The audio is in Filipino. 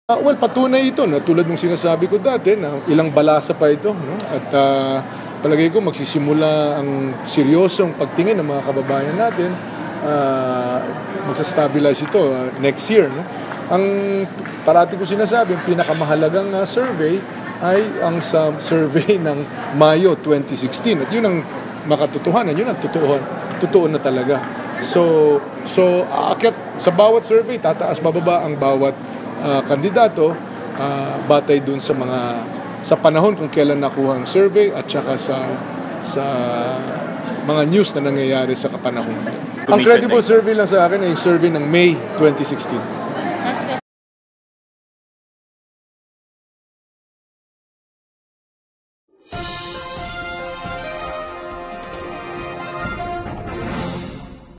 Well, patunay ito na tulad ng sinasabi ko dati na ilang balasa pa ito, no? At palagay ko magsisimula ang seryosong pagtingin ng mga kababayan natin, magsa-stabilize ito next year, no? Ang parati ko sinasabi, ang pinakamahalagang survey ay ang survey ng Mayo 2016 at yun ang makatotohanan, yun ang totoo na talaga. So aakyat sa bawat survey, tataas bababa ang bawat kandidato batay dun sa panahon kung kailan nakuha ang survey at saka sa mga news na nangyayari sa kapanahon. Ang credible survey lang sa akin ay yung survey ng May 2016.